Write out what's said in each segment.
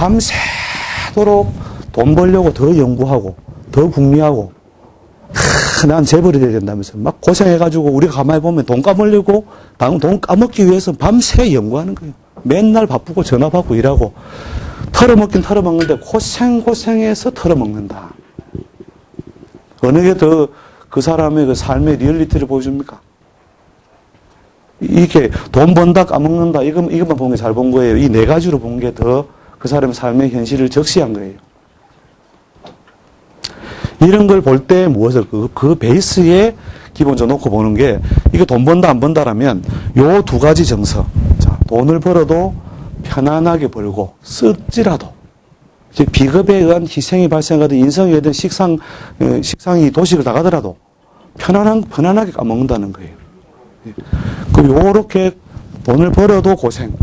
밤새도록 돈 벌려고 더 연구하고, 더 궁리하고, 난 재벌이 돼야 된다면서 막 고생해가지고 우리가 가만히 보면 돈 까먹으려고, 돈 까먹기 위해서 밤새 연구하는 거예요. 맨날 바쁘고 전화 받고 일하고, 털어먹긴 털어먹는데 고생해서 털어먹는다. 어느 게 더 그 사람의 그 삶의 리얼리티를 보여줍니까? 이게 돈 번다 까먹는다 이것만 본 게 잘 본 거예요. 이 네 가지로 본 게 더 그 사람의 삶의 현실을 적시한 거예요. 이런 걸 볼 때 무엇을 그 베이스에 기본적으로 놓고 보는 게, 이거 돈 번다 안 번다라면 요 두 가지 정서. 자, 돈을 벌어도 편안하게 벌고 쓰지라도, 비겁에 의한 희생이 발생하든 인성에 의한 식상이 도식을 나가더라도 편안하게 까먹는다는 거예요. 그럼 요렇게 돈을 벌어도 고생,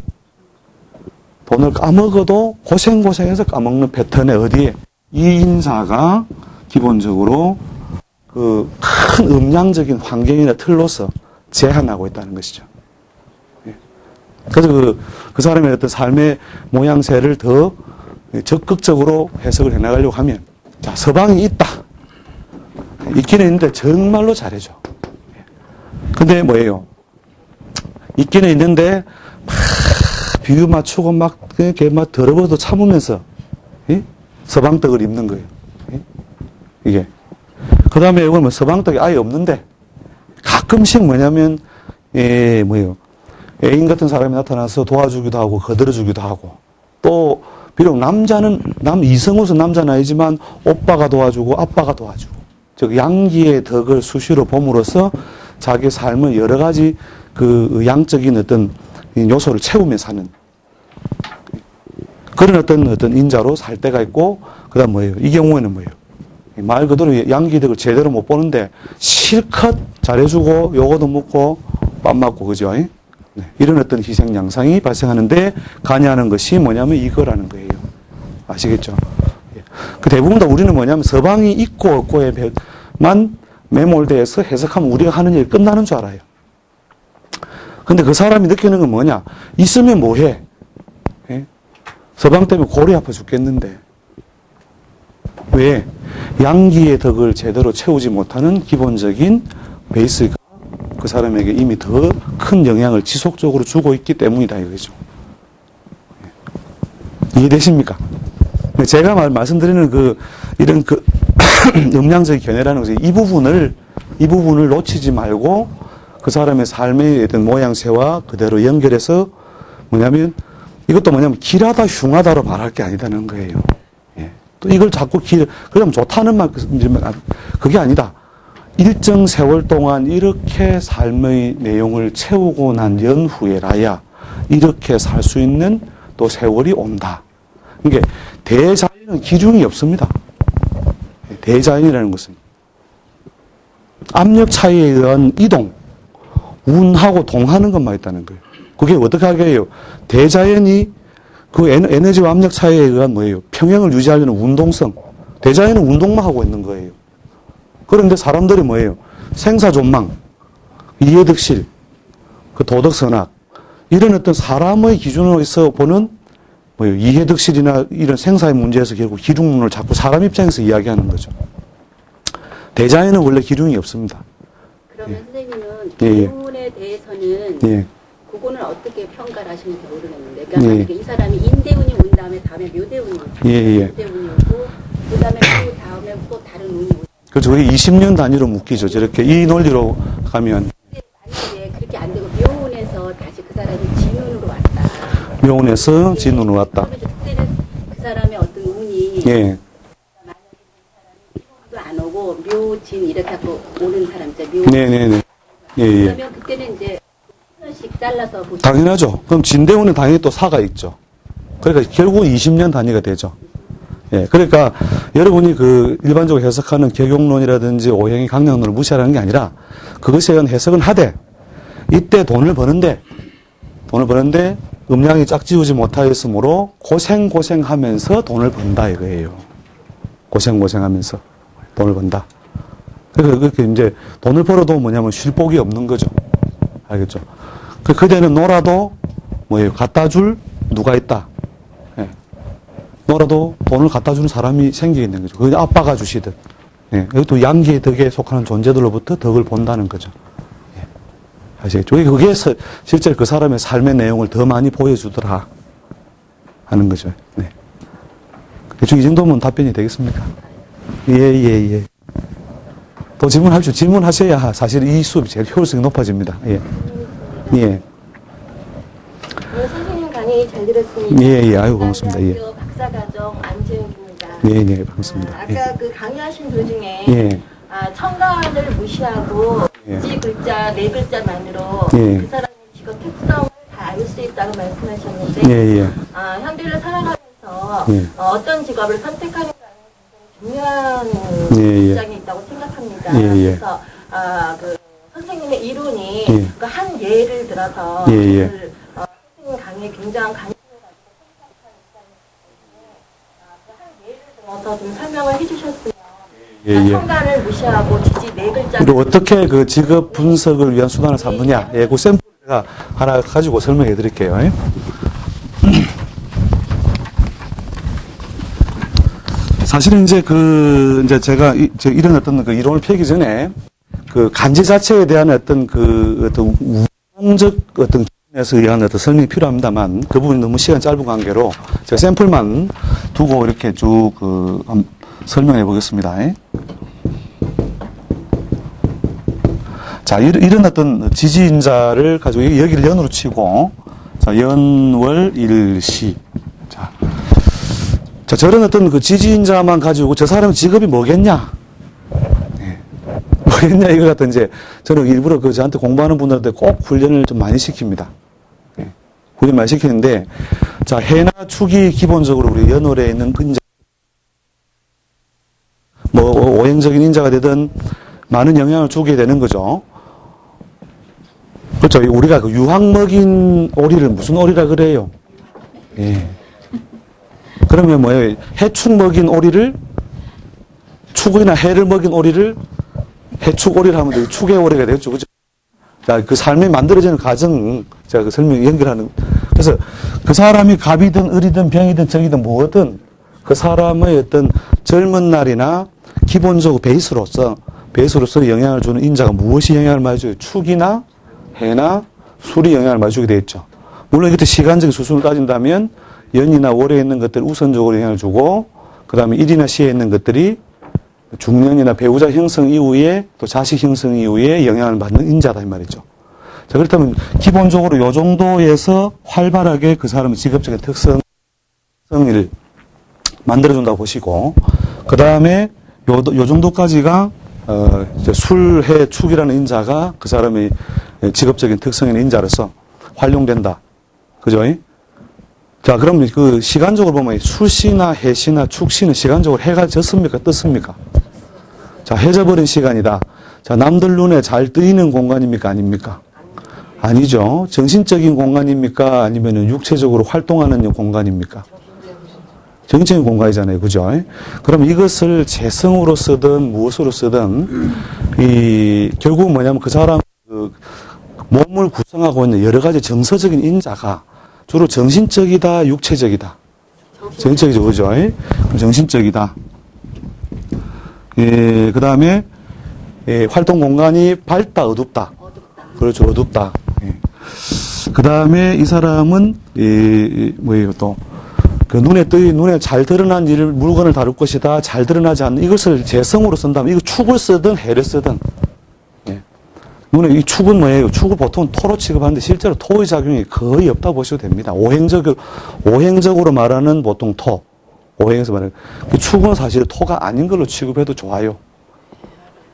돈을 까먹어도 고생해서 까먹는 패턴에 어디에 이 인사가 기본적으로 그 큰 음양적인 환경이나 틀로서 제한하고 있다는 것이죠. 그래서 그 사람의 어떤 삶의 모양새를 더 적극적으로 해석을 해나가려고 하면, 자, 서방이 있기는 있는데 정말로 잘해줘. 근데 뭐예요? 있기는 있는데 막 비유 맞추고 막 더러워도 참으면서 서방떡을 입는 거예요. 이게. 그 다음에 이건 뭐 서방떡이 아예 없는데 가끔씩 뭐냐면 애인 같은 사람이 나타나서 도와주기도 하고 거들어주기도 하고, 또 비록 남자는 이성으로서 남자는 아니지만 오빠가 도와주고 아빠가 도와주고, 즉 양기의 덕을 수시로 봄으로써 자기 삶을 여러 가지 그 양적인 어떤 요소를 채우며 사는 그런 어떤 인자로 살 때가 있고, 그다음 뭐예요? 이 경우에는 뭐예요? 말 그대로 양기덕을 제대로 못 보는데 실컷 잘해주고 요거도 먹고 밥 맞고, 그죠? 네. 이런 어떤 희생 양상이 발생하는데 관여하는 것이 뭐냐면 이거라는 거예요. 아시겠죠? 그 대부분 다 우리는 뭐냐면 서방이 있고 없고에만 매몰돼서 해석하면 우리가 하는 일이 끝나는 줄 알아요. 근데 그 사람이 느끼는 건 뭐냐? 있으면 뭐해? 서방 때문에 골이 아파 죽겠는데. 왜? 양기의 덕을 제대로 채우지 못하는 기본적인 베이스가 그 사람에게 이미 더 큰 영향을 지속적으로 주고 있기 때문이다 이거죠. 이해되십니까? 제가 말씀드리는 이런 음양적인 견해라는 것은 이 부분을 놓치지 말고 그 사람의 삶의 어떤 모양새와 그대로 연결해서 뭐냐면, 이것도 뭐냐면 길하다 흉하다로 말할 게 아니다는 거예요. 또 이걸 자꾸 그러면 좋다는 말, 그게 아니다. 일정 세월 동안 이렇게 삶의 내용을 채우고 난 연후에라야 이렇게 살 수 있는 또 세월이 온다. 그러니까 대자연은 기준이 없습니다. 대자연이라는 것은 압력 차이에 의한 이동, 운하고 동하는 것만 있다는 거예요. 그게 어떻게 하게 해요? 대자연이 그 에너지와 압력 차이에 의한 뭐예요? 평형을 유지하려는 운동성. 대자연은 운동만 하고 있는 거예요. 그런데 사람들이 뭐예요? 생사존망, 이해득실, 그 도덕선악, 이런 어떤 사람의 기준으로서 보는 뭐예요? 이해득실이나 이런 생사의 문제에서 결국 기둥론을 자꾸 사람 입장에서 이야기하는 거죠. 대자연은 원래 기둥이 없습니다. 그러면 선생님은 기운에 대해서는 그거는 어떻게 평가를 하시는지 모르겠는데, 그러니까 만약에 이 사람이 인대운이 온 다음에 묘대운이 오고, 묘대운이 오고, 그 다음에 그 다음에 또 다른 운이 오고. 그렇죠. 우리 20년 단위로 묶이죠. 저렇게 이 논리로 가면. 만약에 그렇게 안 되고 묘운에서 다시 그 사람이 진운으로 왔다. 묘운에서 진운으로 왔다. 그때는 그 사람의 어떤 운이 만약에 그 사람이 안 오고 묘진 이렇게 하고 오는 사람이죠. 묘. 네네네. 그러면 그때는 이제 씩 잘라서 보시면 당연하죠. 그럼 진대운은 당연히 또 사가 있죠. 그러니까 결국 20년 단위가 되죠. 그러니까 여러분이 일반적으로 해석하는 격용론이라든지 오행의 강량론을 무시하라는 게 아니라 그것에 대한 해석은 하되, 이때 돈을 버는데 음양이 짝지우지 못하였으므로 고생하면서 돈을 번다 이거예요. 고생하면서 돈을 번다. 그러니까 그렇게 이제 돈을 벌어도 뭐냐면 쉴 복이 없는 거죠. 알겠죠? 그대는 놀아도 뭐예요? 갖다 줄 누가 있다. 놀아도 돈을 갖다 주는 사람이 생기겠는 거죠. 그게 아빠가 주시듯. 예, 이것도 양기의 덕에 속하는 존재들로부터 덕을 본다는 거죠. 예. 아시겠죠? 그게 실제 그 사람의 삶의 내용을 더 많이 보여주더라 하는 거죠. 네. 대충 이 정도면 답변이 되겠습니까? 예. 또 질문하십시오. 질문하셔야 사실 이 수업이 제일 효율성이 높아집니다. 예. 예. 선생님 강의 잘 들었습니다. 예. 아유, 고맙습니다. 예. 박사과정 안재욱입니다. 예, 반갑습니다. 아까 그 강의하신 도중에 예. 청가를 무시하고 예. 지 글자, 네 글자만으로 예. 그 사람의 직업 특성을 다 알 수 있다고 말씀하셨는데 예. 현대를 살아가면서 예. 어떤 직업을 선택하는가는 굉장히 중요한 예. 입장이 있다고 생각합니다. 예. 그래서 그 선생님의 이론이 예. 그 한 예를 들어서 예. 그, 선생님 강의에 굉장한 관심을 가지고 생각하는 입장이기 때문에 그 한 예를 들어서 좀 설명을 해주셨으면 예. 청가를 무시하고 지지 네 글자 그리고 어떻게 그 직업 분석을 위한 수단을 삼느냐. 예, 그 샘플 제가 하나 가지고 설명해 드릴게요. 사실은 이제 이제 제가 이런 어떤 그 이론을 펴기 전에 그 간지 자체에 대한 어떤 우공적 어떤 기준에서 의한 어떤 설명이 필요합니다만 그 부분이 너무 시간 짧은 관계로 제가 샘플만 두고 이렇게 쭉 설명해 보겠습니다. 자, 이런 어떤 지지인자를 가지고 여기를 연으로 치고, 자, 연월 일시. 자, 저런 어떤 그 지지인자만 가지고 저 사람 직업이 뭐겠냐? 네. 뭐겠냐? 이걸 갖다 이제 저는 일부러 저한테 공부하는 분들한테 꼭 훈련을 좀 많이 시킵니다. 네. 훈련 많이 시키는데, 자, 해나 축이 기본적으로 우리 연월에 있는 근자, 오행적인 인자가 되든 많은 영향을 주게 되는 거죠. 그렇죠. 우리가 그 유황 먹인 오리를 무슨 오리라 그래요? 예. 그러면 뭐예요? 해축 먹인 오리를, 축이나 해를 먹인 오리를 해축 오리를 하면 되고 축의 오리가 되겠죠. 그죠? 자, 그 삶이 만들어지는 과정, 제가 그 설명 연결하는. 그래서 그 사람이 갑이든 을이든 병이든 적이든 뭐든 그 사람의 어떤 젊은 날이나 기본적으로 베이스로서 영향을 주는 인자가 무엇이 영향을 많이 줘요? 축이나 해나 술이 영향을 많이 주게 되어 있죠. 물론 이것도 시간적인 수순을 따진다면 연이나 월에 있는 것들이 우선적으로 영향을 주고 그 다음에 일이나 시에 있는 것들이 중년이나 배우자 형성 이후에 또 자식 형성 이후에 영향을 받는 인자다 이 말이죠. 자, 그렇다면 기본적으로 요 정도에서 활발하게 그 사람의 직업적인 특성을 만들어준다고 보시고 그 다음에 요 정도까지가 이제 술, 해, 축이라는 인자가 그 사람의 직업적인 특성인 인자로서 활용된다. 그죠? 자, 그럼 그 시간적으로 보면 술시나 해시나 축시는 시간적으로 해가 졌습니까? 떴습니까? 자, 해져버린 시간이다. 자, 남들 눈에 잘 뜨이는 공간입니까? 아닙니까? 아니죠. 정신적인 공간입니까? 아니면 육체적으로 활동하는 공간입니까? 정신적인 공간이잖아요. 그죠? 그럼 이것을 재성으로 쓰든 무엇으로 쓰든 결국 뭐냐면 그 사람 몸을 구성하고 있는 여러 가지 정서적인 인자가 주로 정신적이다, 육체적이다. 정신적이죠. 그죠? 정신적이다. 예, 그 다음에 활동 공간이 밝다, 어둡다. 그렇죠. 어둡다. 예. 그 다음에 이 사람은 뭐예요 또 그 눈에 잘 드러난 물건을 다룰 것이다. 잘 드러나지 않는 이것을 재성으로 쓴다면 이거 축을 쓰든 해를 쓰든 예. 이 축은 뭐예요? 축을 보통 토로 취급하는데 실제로 토의 작용이 거의 없다고 보셔도 됩니다. 오행적으로 말하는 보통 토. 오행에서 말하는 그 축은 사실 토가 아닌 걸로 취급해도 좋아요.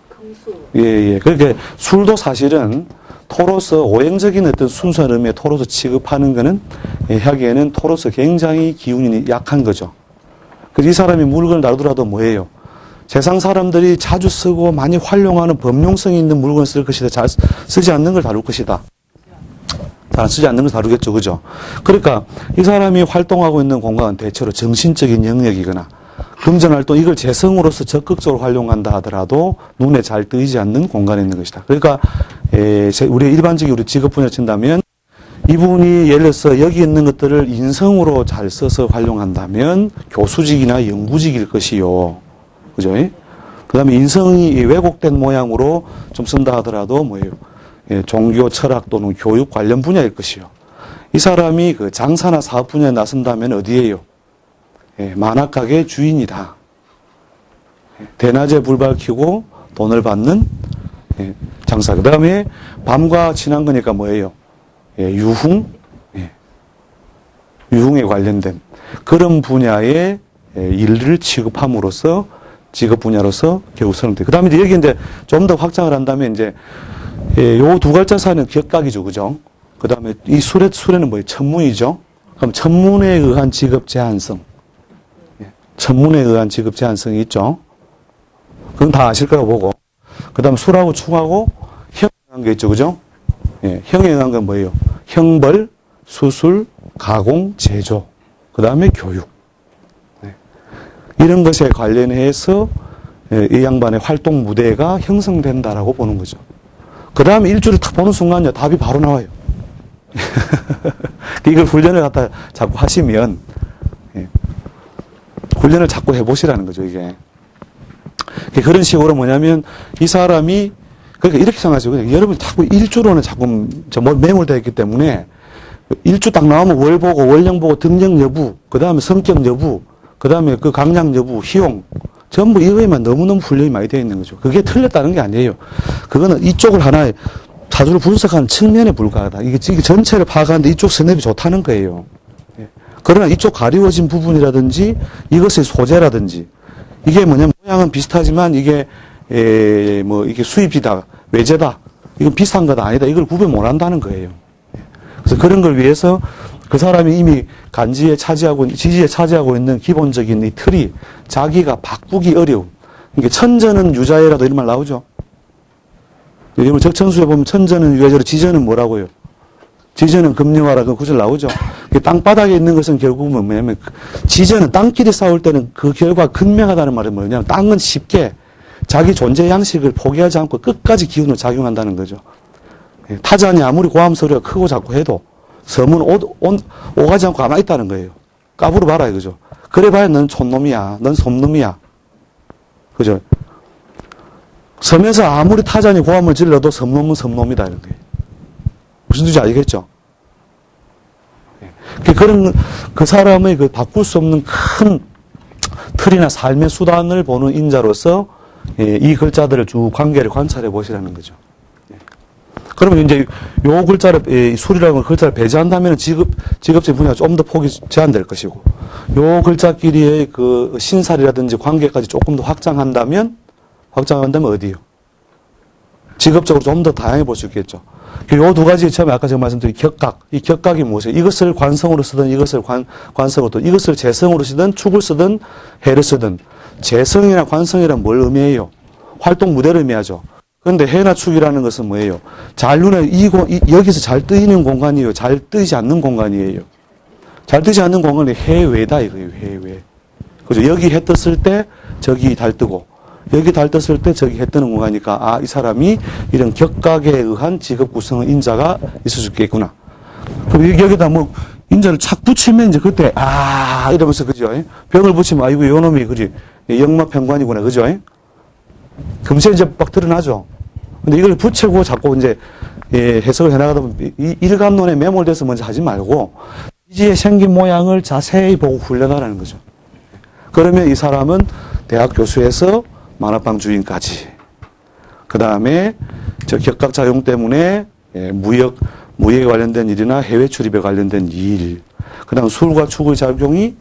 금수. 예. 그러니까 술도 사실은 토로서 오행적인 어떤 순수한 의미의 토로서 취급하는 것은 하기에는 토로서 굉장히 기운이 약한 거죠. 그래서 이 사람이 물건을 다루더라도 뭐예요? 세상 사람들이 자주 쓰고 많이 활용하는 범용성이 있는 물건을 쓸 것이다. 잘 쓰지 않는 걸 다룰 것이다. 잘 쓰지 않는 걸 다루겠죠. 그죠? 그러니까 이 사람이 활동하고 있는 공간은 대체로 정신적인 영역이거나 금전활동, 이걸 재성으로서 적극적으로 활용한다 하더라도 눈에 잘 뜨이지 않는 공간에 있는 것이다. 그러니까, 우리 일반적인 우리 직업 분야 친다면, 이분이 예를 들어서 여기 있는 것들을 인성으로 잘 써서 활용한다면 교수직이나 연구직일 것이요. 그죠? 그 다음에 인성이 왜곡된 모양으로 좀 쓴다 하더라도 뭐예요? 예, 종교, 철학 또는 교육 관련 분야일 것이요. 이 사람이 그 장사나 사업 분야에 나선다면 어디에요? 예, 만화가게 주인이다. 예, 대낮에 불 밝히고 돈을 받는 예, 장사. 그 다음에 밤과 친한 거니까 뭐예요? 예, 유흥, 예, 유흥에 관련된 그런 분야의 예, 일을 취급함으로써 직업 분야로서 결국 선정돼. 그 다음에 이제 여기 이제 좀 더 확장을 한다면 이제 예, 요 두 글자 사이는 격각이죠, 그죠? 그 다음에 이 수레는 뭐예요? 천문이죠. 그럼 천문에 의한 직업 제한성, 예, 천문에 의한 직업 제한성이 있죠. 그건 다 아실 거라고 보고. 그 다음에 수라고 충하고 형에 의한 게 있죠, 그죠? 예, 형에 의한 건 뭐예요? 형벌, 수술, 가공, 제조, 그 다음에 교육. 네. 이런 것에 관련해서 예, 이 양반의 활동 무대가 형성된다라고 보는 거죠. 그 다음에 일주를 딱 보는 순간요, 답이 바로 나와요. 이걸 훈련을 갖다 자꾸 하시면, 예, 훈련을 자꾸 해보시라는 거죠, 이게. 그런 식으로 뭐냐면, 이 사람이, 그러니까 이렇게 생각하세요. 그냥 여러분 자꾸 일주로는 자꾸 매몰되어 있기 때문에, 일주 딱 나오면 월 보고, 월령 보고, 등령 여부, 그 다음에 성격 여부, 그 다음에 그 강약 여부, 희용, 전부 이거에만 너무너무 훈련이 많이 되어 있는 거죠. 그게 틀렸다는 게 아니에요. 그거는 이쪽을 하나의 자주를 분석하는 측면에 불과하다. 이게 전체를 파악하는데 이쪽 스냅이 좋다는 거예요. 그러나 이쪽 가리워진 부분이라든지 이것의 소재라든지 이게 뭐냐면 모양은 비슷하지만 이게 이게 수입이다, 외제다, 이건 비슷한 거다 아니다. 이걸 구분 못 한다는 거예요. 그래서 그런 걸 위해서 그 사람이 이미 지지에 차지하고 있는 기본적인 이 틀이 자기가 바꾸기 어려운. 그러니까 천전은 유자예라도 이런 말 나오죠. 여러분 적천수에 보면 천전은 유자예로 지전은 뭐라고요? 지전은 금융화라 그 구절 나오죠. 땅바닥에 있는 것은 결국은 뭐냐면 지전은 땅끼리 싸울 때는 그 결과 극명하다는 말은 뭐냐면 땅은 쉽게 자기 존재 양식을 포기하지 않고 끝까지 기운으로 작용한다는 거죠. 타잔이 아무리 고함 소리가 크고 작고 해도 섬은 오가지 않고 가만히 있다는 거예요. 까불어 봐라 이거죠. 그래 봐야 넌 촌놈이야. 넌 솜놈이야. 그죠? 섬에서 아무리 타잔이 고함을 질러도 섬놈은 섬놈이다 이런 거예요. 무슨 뜻인지 알겠죠? 그 사람의 그 바꿀 수 없는 큰 틀이나 삶의 수단을 보는 인자로서 이 글자들을 쭉 관계를 관찰해 보시라는 거죠. 그러면 이제 요 글자를, 술이라는 글자를 배제한다면 직업적 분야가 좀 더 폭이 제한될 것이고, 요 글자끼리의 그 신살이라든지 관계까지 조금 더 확장한다면 어디요? 직업적으로 좀 더 다양해 볼 수 있겠죠. 요 두 가지 처음에 아까 제가 말씀드린 격각, 이 격각이 무엇이에요? 이것을 관성으로 쓰든 이것을 관성으로 쓰든 이것을 재성으로 쓰든 축을 쓰든 해를 쓰든 재성이나 관성이란 뭘 의미해요? 활동 무대를 의미하죠. 그런데 해나 축이라는 것은 뭐예요? 잘 눈에 여기서 잘 뜨이는 공간이에요? 잘 뜨이지 않는 공간이에요? 잘 뜨지 않는 공간이 해외다 이거예요. 해외. 그죠? 여기 해 떴을 때 저기 달 뜨고 여기 달 떴을 때 저기 해 뜨는 공간이니까 이 사람이 이런 격각에 의한 직업 구성의 인자가 있을 수 있겠구나. 그럼 여기다 뭐 인자를 착 붙이면 이제 그때 이러면서 그죠? 병을 붙이면 아이고 요놈이 그지? 역마평관이구나. 그죠? 금세 이제 막 드러나죠. 근데 이걸 붙이고 자꾸 이제 해석을 해나가다 보면 일관론에 매몰돼서 먼저 하지 말고 이지에 생긴 모양을 자세히 보고 훈련하라는 거죠. 그러면 이 사람은 대학 교수에서 만화방 주인까지, 그 다음에 저 격각작용 때문에 무역에 관련된 일이나 해외 출입에 관련된 일, 그 다음 술과 축의 작용이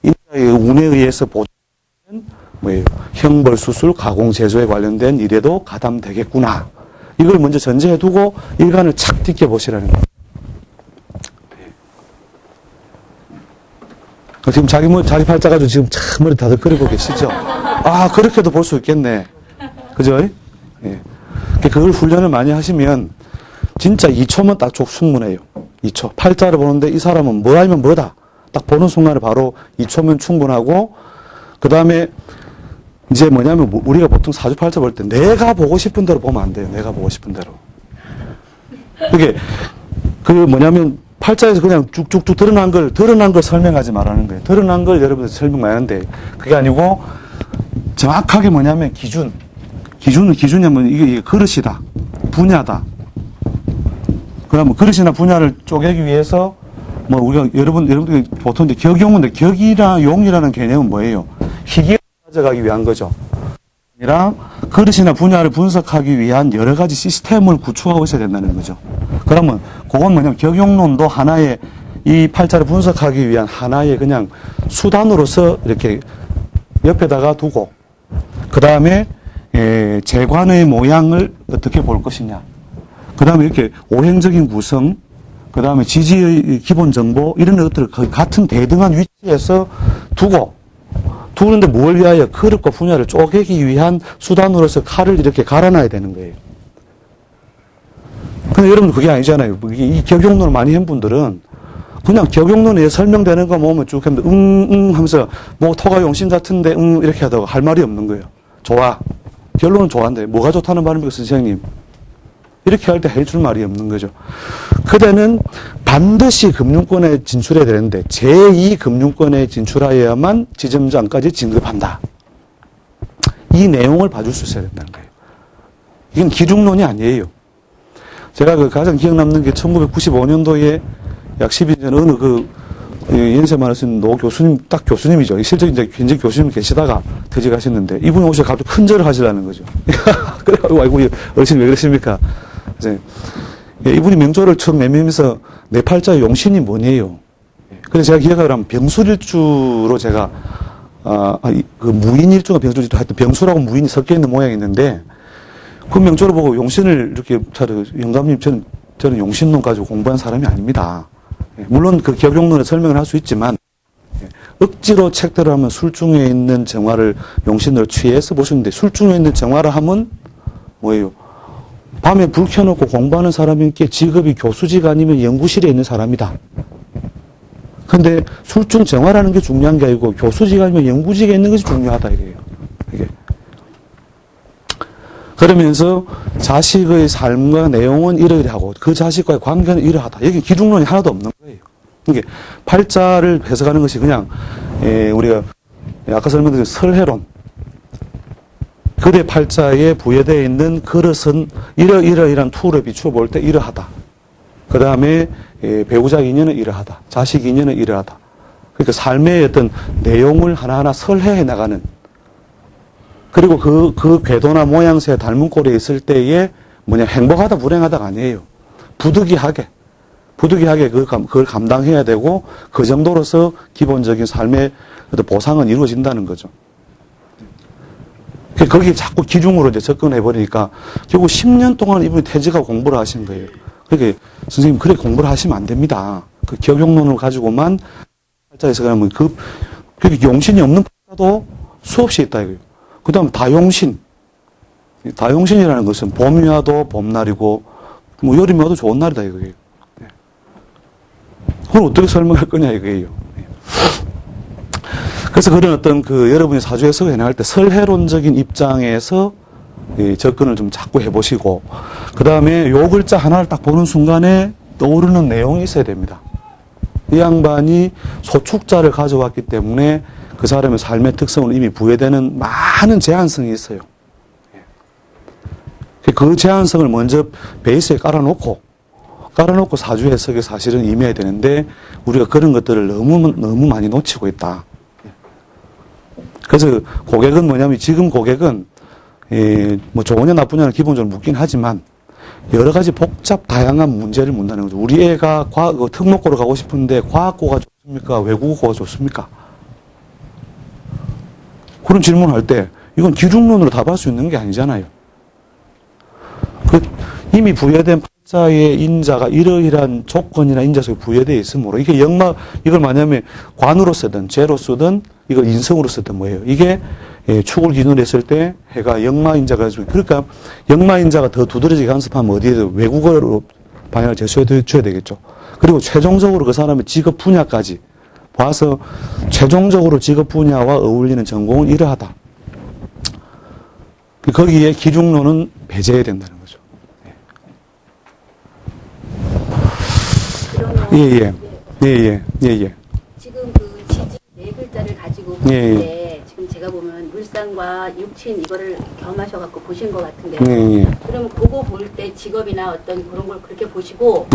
인자의 운에 의해서 보존되는 뭐예요? 형벌, 수술, 가공, 제조에 관련된 일에도 가담되겠구나. 이걸 먼저 전제해 두고 일간을 착 딛게 보시라는 거예요. 지금 자기 팔자 가지고 지금 참 머리 다득거리고 계시죠? 그렇게도 볼 수 있겠네. 그죠? 예. 그걸 훈련을 많이 하시면 진짜 2초면 딱 충분해요. 2초. 팔자를 보는데 이 사람은 뭐 아니면 뭐다. 딱 보는 순간에 바로 2초면 충분하고, 그 다음에 이제 뭐냐면 우리가 보통 사주팔자 볼 때 내가 보고 싶은 대로 보면 안 돼요. 내가 보고 싶은 대로. 그게 그 뭐냐면 팔자에서 그냥 쭉쭉쭉 드러난 걸 설명하지 말라는 거예요. 드러난 걸 여러분들 설명 많이 하는데 그게 아니고 정확하게 뭐냐면 기준이면 이게 그릇이다, 분야다. 그러면 그릇이나 분야를 쪼개기 위해서 뭐 우리가 여러분들이 보통 이제 격용인데 격이나 용이라는 개념은 뭐예요? 희귀를 가져가기 위한 거죠. 아니라 그릇이나 분야를 분석하기 위한 여러 가지 시스템을 구축하고 있어야 된다는 거죠. 그러면 그건 뭐냐면 격용론도 하나의 이 팔자를 분석하기 위한 하나의 그냥 수단으로서 이렇게 옆에다가 두고 그 다음에 재관의 모양을 어떻게 볼 것이냐. 그 다음에 이렇게 오행적인 구성, 그 다음에 지지의 기본 정보 이런 것들을 같은 대등한 위치에서 두는데 뭘 위하여 그릇과 분야를 쪼개기 위한 수단으로서 칼을 이렇게 갈아놔야 되는 거예요. 근데 여러분 그게 아니잖아요. 이 격용론을 많이 한 분들은 그냥 격용론에 설명되는 거 보면 쭉 하면서 뭐 토가 용신 같은데 이렇게 하다가 할 말이 없는 거예요. 좋아. 결론은 좋아한데 뭐가 좋다는 말입니까 선생님? 이렇게 할 때 해줄 말이 없는 거죠. 그대는 반드시 금융권에 진출해야 되는데 제2금융권에 진출하여야만 지점장까지 진급한다. 이 내용을 봐줄 수 있어야 된다는 거예요. 이건 기중론이 아니에요. 제가 그 가장 기억 남는 게 1995년도에 약 10년 전 어느 그 연세 많으신 노 교수님, 딱 교수님이죠. 실제 이제 현재 교수님 계시다가 퇴직하셨는데 이분이 오셔서 갑자기 큰절을 하시라는 거죠. 그래가지고 아이고 어르신이 왜 그러십니까? 이제 이분이 명조를 처음 내밀면서 내 팔자의 용신이 뭐니에요? 그래서 제가 기억하기로 병술일주로 제가 그 무인일주가 병술일주 하여튼 병술하고 무인이 섞여 있는 모양이 있는데 그 명조를 보고 용신을 이렇게 영감님 저는 용신론 가지고 공부한 사람이 아닙니다. 물론 그 격용론에 설명을 할 수 있지만 억지로 책들을 하면 술중에 있는 정화를 용신으로 취해서 보시는데 술중에 있는 정화를 하면 뭐예요? 밤에 불 켜놓고 공부하는 사람이니까 직업이 교수직 아니면 연구실에 있는 사람이다. 근데 술중 정화라는 게 중요한 게 아니고 교수직 아니면 연구직에 있는 것이 중요하다 이게요. 이게. 그러면서 자식의 삶과 내용은 이러이러하고 그 자식과의 관계는 이러하다. 여기 기중론이 하나도 없는 거예요. 이게 팔자를 해석하는 것이 그냥 우리가 아까 설명드린 설해론 그대 팔자에 부여되어 있는 그릇은 이러이러이러한 투를 비추어 볼 때 이러하다. 그 다음에 배우자 인연은 이러하다. 자식 인연은 이러하다. 그러니까 삶의 어떤 내용을 하나하나 설해해 나가는 그리고 그 궤도나 모양새에 닮은 꼴에 있을 때에 행복하다 불행하다가 아니에요. 부득이하게 그걸 감당해야 되고 그 정도로서 기본적인 삶의 어떤 보상은 이루어진다는 거죠. 거기에 자꾸 기중으로 이제 접근해버리니까 결국 10년 동안 이분이 퇴직하고 공부를 하신 거예요. 그렇게 선생님 그렇게 공부를 하시면 안 됩니다. 그 격용론을 가지고만 팔자에서 그러면 그게 용신이 없는 팔자도 수없이 있다 이거예요. 그 다음 다용신이라는 것은 봄이 와도 봄날이고 뭐 여름이 와도 좋은 날이다 이거예요. 그걸 어떻게 설명할 거냐 이거예요. 그래서 그런 어떤 여러분이 사주 해석을 해나갈 때 설해론적인 입장에서 접근을 좀 자꾸 해보시고 그 다음에 요 글자 하나를 딱 보는 순간에 떠오르는 내용이 있어야 됩니다. 이 양반이 소축자를 가져왔기 때문에 그 사람의 삶의 특성을 이미 부여되는 많은 제한성이 있어요. 그 제한성을 먼저 베이스에 깔아놓고 사주 해석에 사실은 임해야 되는데 우리가 그런 것들을 너무 많이 놓치고 있다. 그래서 고객은 뭐냐면 지금 고객은 뭐 좋으냐 나쁘냐는 기본적으로 묻긴 하지만 여러 가지 복잡 다양한 문제를 묻는다는 거죠. 우리 애가 특목고로 가고 싶은데 과학고가 좋습니까? 외국어가 좋습니까? 그런 질문을 할 때 이건 기중론으로 답할 수 있는 게 아니잖아요. 이미 부여된 팔자의 인자가 이러이러한 조건이나 인자 속에 부여되어 있으므로 이게 이걸 만약에 관으로 쓰든 재로 쓰든 이걸 인성으로 쓰든 뭐예요. 이게 축을 기준으로 했을 때 해가 역마인자가 그러니까 역마인자가 더 두드러지게 간섭하면 어디에도 외국어로 방향을 제시해 줘야 되겠죠. 그리고 최종적으로 그 사람의 직업 분야까지 봐서 최종적으로 직업 분야와 어울리는 전공은 이러하다. 거기에 기중론은 배제해야 된다는 거죠. 예, 예. 지금 그 지지 네 글자를 가지고 볼 때 지금 제가 보면 물상과 육친 이거를 겸하셔갖고 보신 것 같은데 그러면 그거 볼 때 직업이나 어떤 그런 걸 그렇게 보시고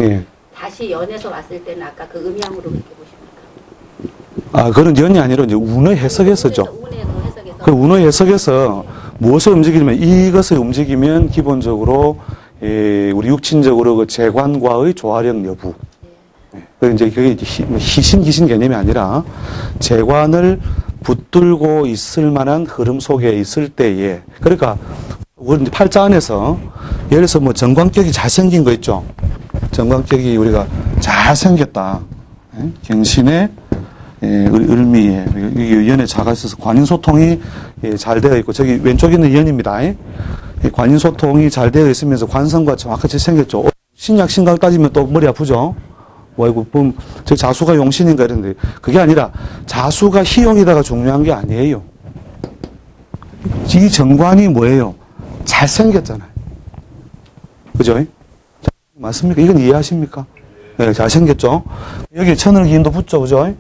다시 연에서 왔을 때는 아까 그 음양으로 그렇게 보십니까? 아, 그런 연이 아니라 이제 운의 해석에서죠. 운에서 해석에서. 그 운의 해석에서 무엇을 움직이면 이것을 움직이면 기본적으로 우리 육친적으로 그 재관과의 조화력 여부. 그 이제 그게 희신 기신 개념이 아니라 재관을 붙들고 있을 만한 흐름 속에 있을 때에 그러니까 우리 이제 팔자 안에서 예를 들어서 뭐 정관격이 잘생긴 거 있죠. 정관격이 우리가 잘생겼다. 경신에 을미에 연에 자가 있어서 관인소통이 잘 되어 있고 저기 왼쪽에 있는 연입니다. 관인소통이 잘 되어 있으면서 관성과 정확하게 생겼죠. 신약 신강 따지면 또 머리 아프죠. 아이고, 저 자수가 용신인가 이랬는데 그게 아니라 자수가 희용이다가 중요한 게 아니에요. 이 정관이 뭐예요? 잘생겼잖아요. 그죠? 맞습니까? 이건 이해하십니까? 네, 잘생겼죠? 여기 천을기인도 붙죠, 그죠?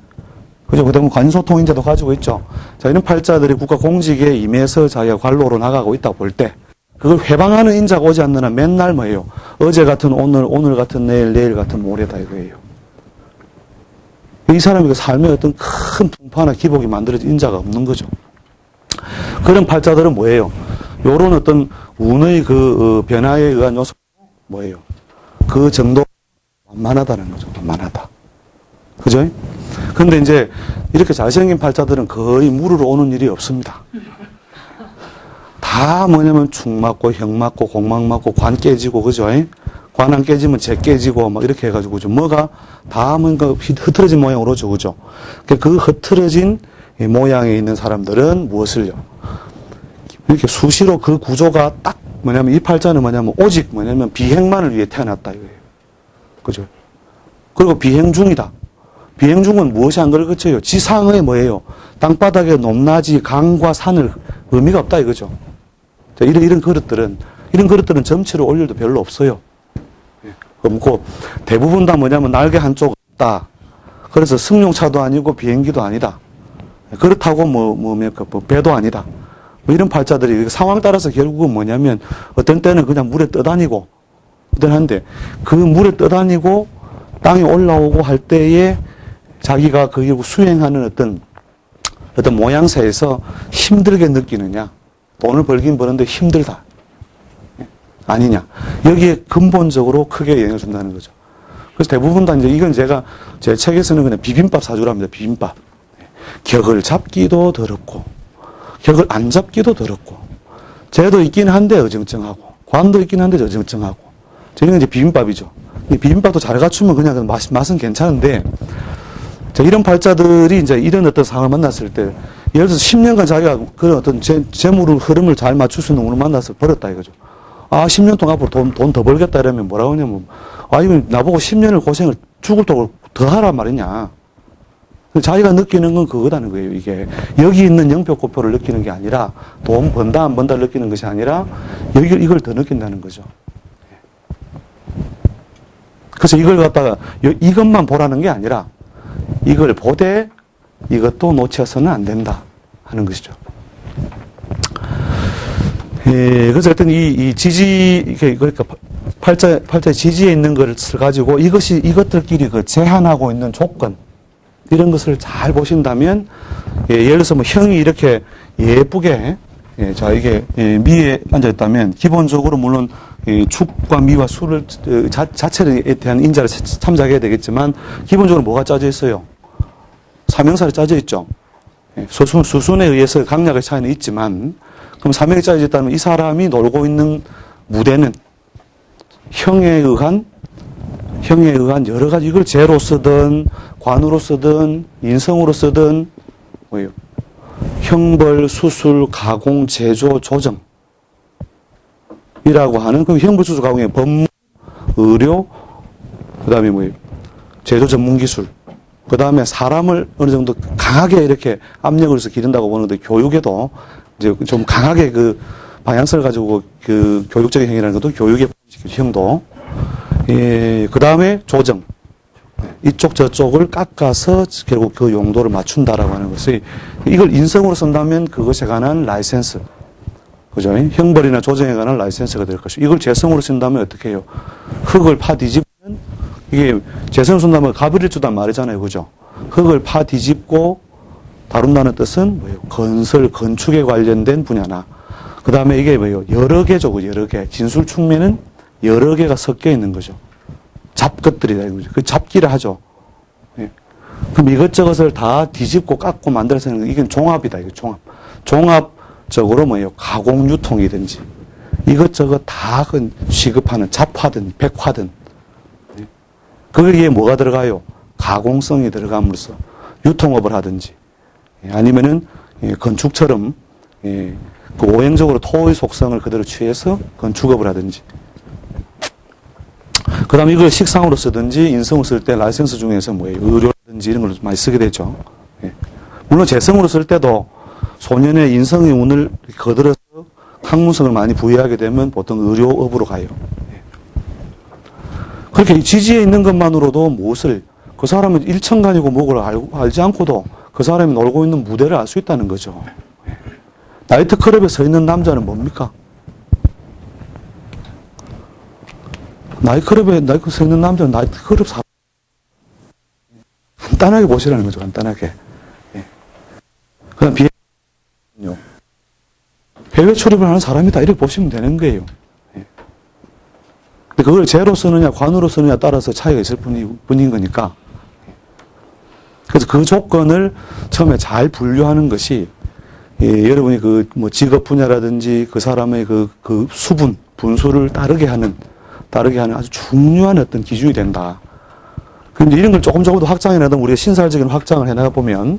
그죠? 그 다음에 관소통인자도 가지고 있죠. 자, 이런 팔자들이 국가 공직에 임해서 자기가 관로로 나가고 있다 볼 때, 그걸 회방하는 인자가 오지 않는 한 맨날 뭐예요? 어제 같은 오늘, 오늘 같은 내일, 내일 같은 모레다 이거예요. 이 사람이 그 삶에 어떤 큰 분파나 기복이 만들어진 인자가 없는 거죠. 그런 팔자들은 뭐예요? 요런 어떤 운의 그 변화에 의한 요소 뭐예요? 그 정도 만만하다는 거죠. 만만하다. 그죠? 근데 이제 이렇게 잘생긴 팔자들은 거의 물으러 오는 일이 없습니다. 다 뭐냐면 축 맞고 형 맞고 공막 맞고 관 깨지고 그죠? 관 안 깨지면 재 깨지고 막 이렇게 해가지고 좀 뭐가 다 뭔가 흐트러진 모양으로 오죠. 그죠? 그 흐트러진 모양에 있는 사람들은 무엇을요? 이렇게 수시로 그 구조가 딱 뭐냐면 이 팔자는 뭐냐면 오직 뭐냐면 비행만을 위해 태어났다 이거예요. 그죠? 그리고 비행 중이다. 비행 중은 무엇이 안 걸거쳐요? 지상의 뭐예요? 땅바닥의 높낮이 강과 산을 의미가 없다 이거죠. 자, 이런 그릇들은 점치를 올 일도 별로 없어요. 없고 대부분 다 뭐냐면 날개 한쪽 없다. 그래서 승용차도 아니고 비행기도 아니다. 그렇다고 뭐 배도 아니다. 뭐 이런 팔자들이 상황 따라서 결국은 뭐냐면 어떤 때는 그냥 물에 떠다니고 어떤 한데 그 물에 떠다니고 땅에 올라오고 할 때에 자기가 그 수행하는 어떤 모양새에서 힘들게 느끼느냐 돈을 벌긴 버는데 힘들다 아니냐 여기에 근본적으로 크게 영향을 준다는 거죠. 그래서 대부분 다 이제 이건 제가 제 책에서는 그냥 비빔밥 사주랍니다. 비빔밥. 격을 잡기도 더럽고 격을 안 잡기도 더럽고 재도 있긴 한데 어정쩡하고 관도 있긴 한데 어정쩡하고 저는 이제 비빔밥이죠. 비빔밥도 잘 갖추면 그냥 맛은 괜찮은데 자, 이런 팔자들이 이제 이런 어떤 상황을 만났을 때 예를 들어서 10년간 자기가 그런 어떤 재물 흐름을 잘 맞출 수 있는 운을 만나서 버렸다 이거죠. 아, 10년 동안 앞으로 돈 더 벌겠다 이러면 뭐라고 하냐면 아, 이거 나보고 10년을 고생을 죽을 도록 더 하란 말이냐. 자기가 느끼는 건 그거다는 거예요, 이게. 여기 있는 영표고표를 느끼는 게 아니라 돈 번다 안 번다를 느끼는 것이 아니라 이걸 더 느낀다는 거죠. 그래서 이걸 갖다가 이것만 보라는 게 아니라 이걸 보되 이것도 놓쳐서는 안 된다 하는 것이죠. 예, 그래서 하여튼 이 지지, 그러니까 팔자의 지지에 있는 것을 가지고 이것들끼리 그 제한하고 있는 조건, 이런 것을 잘 보신다면, 예, 예를 들어서 뭐 형이 이렇게 예쁘게, 예, 자, 이게, 예, 미에 앉아있다면, 기본적으로 물론, 축과 미와 수를, 자체에 대한 인자를 참작해야 되겠지만, 기본적으로 뭐가 짜져 있어요? 사명살이 짜져 있죠. 예, 수순에 의해서 강약의 차이는 있지만, 그럼 사명이 짜져 있다면 이 사람이 놀고 있는 무대는 형에 의한 여러 가지, 이걸 재로 쓰든, 관으로 쓰든, 인성으로 쓰든, 뭐예요? 형벌, 수술, 가공, 제조, 조정. 이라고 하는, 그 형벌, 수술, 가공의 법무, 의료, 그 다음에 뭐예요? 제조 전문 기술. 그 다음에 사람을 어느 정도 강하게 이렇게 압력을 해서 기른다고 보는데 교육에도 이제 좀 강하게 그 방향성을 가지고 그 교육적인 행위라는 것도 교육의 형도. 예, 그 다음에 조정. 이쪽 저쪽을 깎아서 결국 그 용도를 맞춘다라고 하는 것이 이걸 인성으로 쓴다면 그것에 관한 라이센스, 그죠? 형벌이나 조정에 관한 라이센스가 될 것이고 이걸 재성으로 쓴다면 어떻게 해요? 흙을 파 뒤집으면 이게 재성으로 쓴다면 가버릴 주단 말이잖아요, 그죠? 흙을 파 뒤집고 다룬다는 뜻은 뭐예요? 건설, 건축에 관련된 분야나 그 다음에 이게 뭐예요? 여러 개죠, 여러 개. 진술충매는 여러 개가 섞여 있는 거죠. 잡것들이다 이거죠. 그 잡기를 하죠. 예. 그럼 이것저것을 다 뒤집고 깎고 만들어서 이건 종합이다. 이거 종합. 종합적으로 뭐예요? 가공 유통이든지 이것저것 다 취급하는 잡화든 백화든 예. 거기에 뭐가 들어가요? 가공성이 들어감으로써 유통업을 하든지 예. 아니면은 예. 건축처럼 예. 그 오행적으로 토의 속성을 그대로 취해서 건축업을 하든지 그 다음에 이걸 식상으로 쓰든지 인성으로 쓸 때 라이센스 중에서 뭐예요? 의료라든지 이런 걸 많이 쓰게 되죠. 예. 물론 재성으로 쓸 때도 소년의 인성의 운을 거들어서 학문성을 많이 부여하게 되면 보통 의료업으로 가요. 예. 그렇게 지지에 있는 것만으로도 무엇을 그 사람은 일천간이고 뭐를 알지 않고도 그 사람이 놀고 있는 무대를 알 수 있다는 거죠. 예. 나이트클럽에 서 있는 남자는 뭡니까? 나이트클럽에 서 있는 남자는 나이트클럽 간단하게 보시라는 거죠. 간단하게. 예. 그 다음 비행요. 해외 출입을 하는 사람이다. 이렇게 보시면 되는 거예요. 예. 근데 그걸 제로 쓰느냐 관으로 쓰느냐 따라서 차이가 있을 뿐인 거니까. 그래서 그 조건을 처음에 잘 분류하는 것이 예, 여러분이 그 뭐 직업 분야라든지 그 사람의 그 수분, 분수를 다르게 하는 아주 중요한 어떤 기준이 된다. 그런데 이런 걸 조금 확장해나가면 우리가 신사적인 확장을 해나가 보면